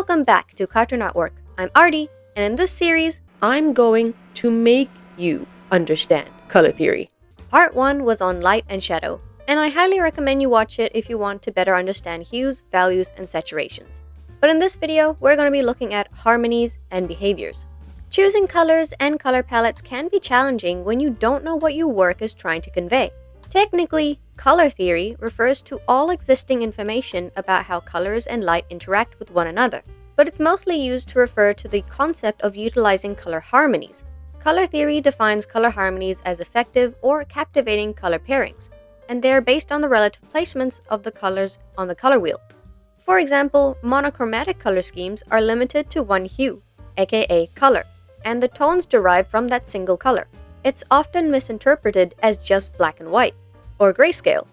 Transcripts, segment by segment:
Welcome back to Cartoon Artwork. I'm Arty, and in this series, I'm going to make you understand color theory. Part 1 was on light and shadow, and I highly recommend you watch it if you want to better understand hues, values, and saturations. But in this video, we're going to be looking at harmonies and behaviors. Choosing colors and color palettes can be challenging when you don't know what your work is trying to convey. Technically, color theory refers to all existing information about how colors and light interact with one another, but it's mostly used to refer to the concept of utilizing color harmonies. Color theory defines color harmonies as effective or captivating color pairings, and they are based on the relative placements of the colors on the color wheel. For example, monochromatic color schemes are limited to one hue, aka color, and the tones derived from that single color. It's often misinterpreted as just black and white, or grayscale.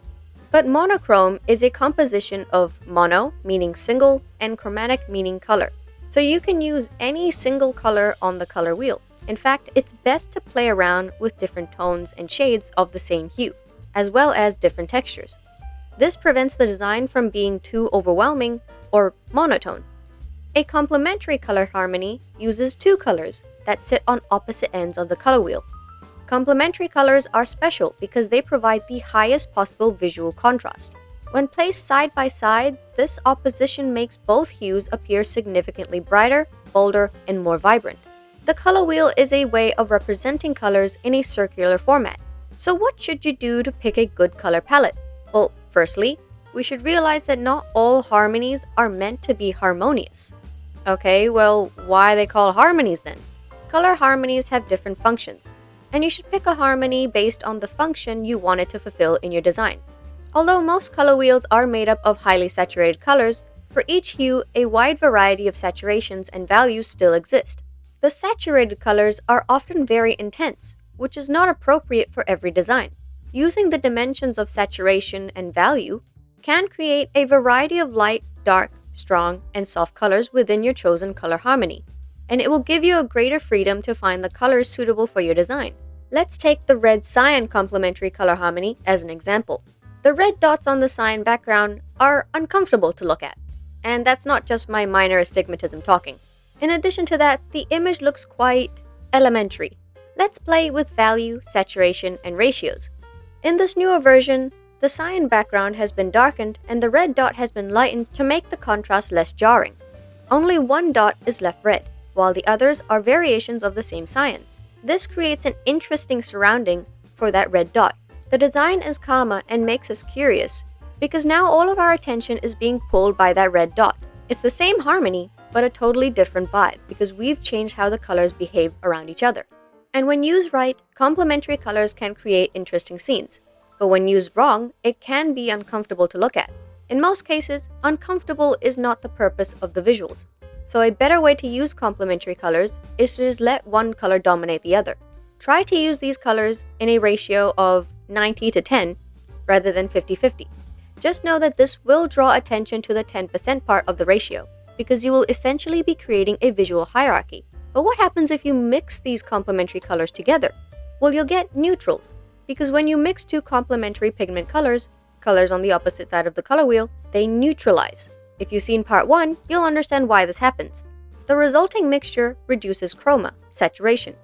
But monochrome is a composition of mono, meaning single, and chromatic, meaning color. So you can use any single color on the color wheel. In fact, it's best to play around with different tones and shades of the same hue, as well as different textures. This prevents the design from being too overwhelming or monotone. A complementary color harmony uses two colors that sit on opposite ends of the color wheel. Complementary colors are special because they provide the highest possible visual contrast. When placed side by side, this opposition makes both hues appear significantly brighter, bolder, and more vibrant. The color wheel is a way of representing colors in a circular format. So what should you do to pick a good color palette? Well, firstly, we should realize that not all harmonies are meant to be harmonious. Okay, well, why are they called harmonies then? Color harmonies have different functions, and you should pick a harmony based on the function you want it to fulfill in your design. Although most color wheels are made up of highly saturated colors, for each hue, a wide variety of saturations and values still exist. The saturated colors are often very intense, which is not appropriate for every design. Using the dimensions of saturation and value can create a variety of light, dark, strong, and soft colors within your chosen color harmony, and it will give you a greater freedom to find the colors suitable for your design. Let's take the red cyan complementary color harmony as an example. The red dots on the cyan background are uncomfortable to look at, and that's not just my minor astigmatism talking. In addition to that, the image looks quite elementary. Let's play with value, saturation, and ratios. In this newer version, the cyan background has been darkened and the red dot has been lightened to make the contrast less jarring. Only one dot is left red, while the others are variations of the same cyan. This creates an interesting surrounding for that red dot. The design is calmer and makes us curious, because now all of our attention is being pulled by that red dot. It's the same harmony, but a totally different vibe, because we've changed how the colors behave around each other. And when used right, complementary colors can create interesting scenes. But when used wrong, it can be uncomfortable to look at. In most cases, uncomfortable is not the purpose of the visuals. So a better way to use complementary colors is to just let one color dominate the other. Try to use these colors in a ratio of 90 to 10 rather than 50-50. Just know that this will draw attention to the 10% part of the ratio, because you will essentially be creating a visual hierarchy. But what happens if you mix these complementary colors together? Well, you'll get neutrals, because when you mix two complementary pigment colors on the opposite side of the color wheel, they neutralize. If you've seen part 1, you'll understand why this happens. The resulting mixture reduces chroma, saturation,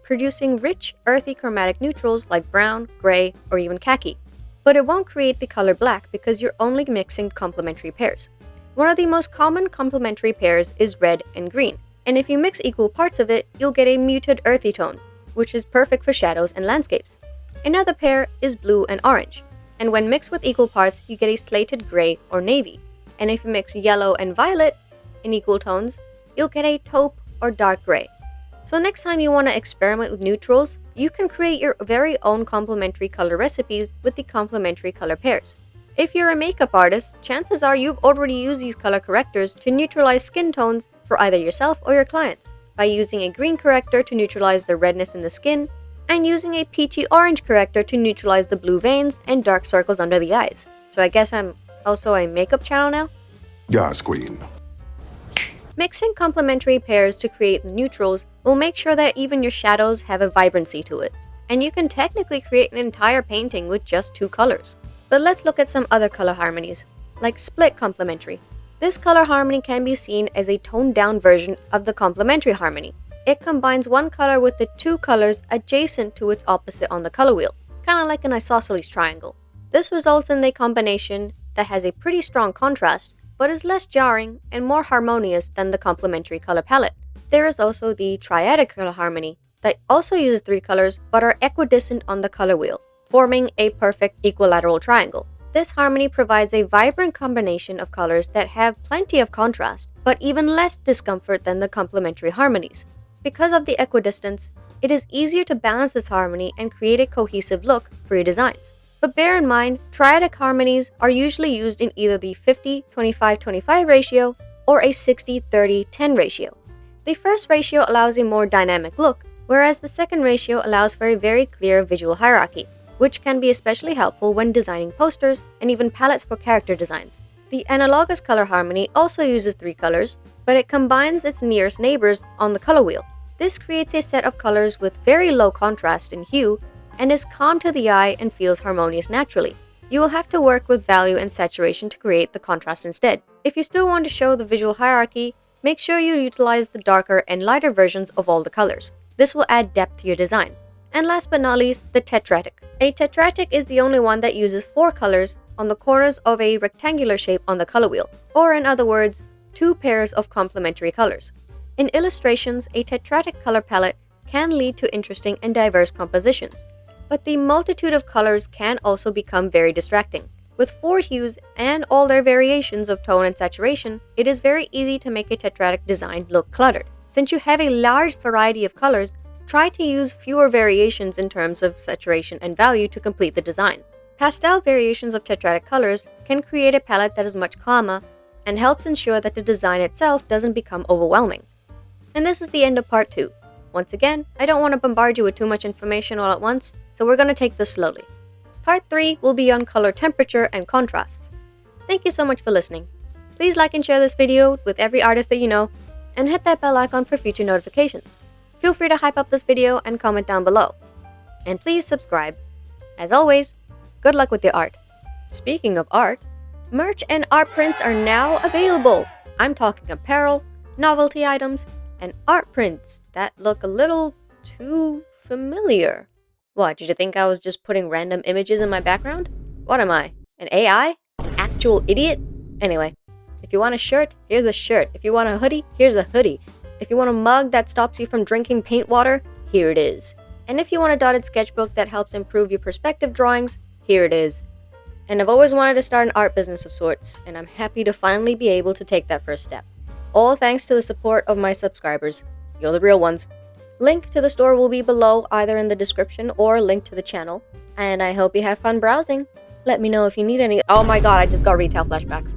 producing rich, earthy chromatic neutrals like brown, gray, or even khaki. But it won't create the color black because you're only mixing complementary pairs. One of the most common complementary pairs is red and green, and if you mix equal parts of it, you'll get a muted earthy tone, which is perfect for shadows and landscapes. Another pair is blue and orange, and when mixed with equal parts, you get a slated gray or navy. And if you mix yellow and violet in equal tones, you'll get a taupe or dark gray. So next time you want to experiment with neutrals, you can create your very own complementary color recipes with the complementary color pairs. If you're a makeup artist, chances are you've already used these color correctors to neutralize skin tones for either yourself or your clients, by using a green corrector to neutralize the redness in the skin, and using a peachy orange corrector to neutralize the blue veins and dark circles under the eyes. So I guess I'm also a makeup channel now? Yes, Queen. Mixing complementary pairs to create neutrals will make sure that even your shadows have a vibrancy to it, and you can technically create an entire painting with just two colors. But let's look at some other color harmonies, like split complementary. This color harmony can be seen as a toned-down version of the complementary harmony. It combines one color with the two colors adjacent to its opposite on the color wheel, kind of like an isosceles triangle. This results in a combination that has a pretty strong contrast, but is less jarring and more harmonious than the complementary color palette. There is also the Triadic color harmony that also uses three colors but are equidistant on the color wheel, forming a perfect equilateral triangle. This harmony provides a vibrant combination of colors that have plenty of contrast, but even less discomfort than the complementary harmonies. Because of the equidistance, it is easier to balance this harmony and create a cohesive look for your designs. But bear in mind, triadic harmonies are usually used in either the 50-25-25 ratio or a 60-30-10 ratio. The first ratio allows a more dynamic look, whereas the second ratio allows for a very clear visual hierarchy, which can be especially helpful when designing posters and even palettes for character designs. The analogous color harmony also uses three colors, but it combines its nearest neighbors on the color wheel. This creates a set of colors with very low contrast in hue and is calm to the eye and feels harmonious naturally. You will have to work with value and saturation to create the contrast instead. If you still want to show the visual hierarchy, make sure you utilize the darker and lighter versions of all the colors. This will add depth to your design. And last but not least, the Tetradic. A Tetradic is the only one that uses four colors on the corners of a rectangular shape on the color wheel, or in other words, two pairs of complementary colors. In illustrations, a tetradic color palette can lead to interesting and diverse compositions, but the multitude of colors can also become very distracting. With four hues and all their variations of tone and saturation, it is very easy to make a tetradic design look cluttered. Since you have a large variety of colors, try to use fewer variations in terms of saturation and value to complete the design. Pastel variations of tetradic colors can create a palette that is much calmer and helps ensure that the design itself doesn't become overwhelming. And this is the end of part 2. Once again, I don't want to bombard you with too much information all at once, so we're going to take this slowly. Part 3 will be on color temperature and contrasts. Thank you so much for listening. Please like and share this video with every artist that you know, and hit that bell icon for future notifications. Feel free to hype up this video and comment down below. And please subscribe. As always, good luck with your art. Speaking of art, merch and art prints are now available. I'm talking apparel, novelty items, and art prints that look a little too familiar. What, did you think I was just putting random images in my background? What am I, an AI? An actual idiot? Anyway, if you want a shirt, here's a shirt. If you want a hoodie, here's a hoodie. If you want a mug that stops you from drinking paint water, here it is. And if you want a dotted sketchbook that helps improve your perspective drawings, here it is. And I've always wanted to start an art business of sorts, and I'm happy to finally be able to take that first step. All thanks to the support of my subscribers. You're the real ones. Link to the store will be below, either in the description or link to the channel. And I hope you have fun browsing. Let me know if you need any. Oh my god, I just got retail flashbacks.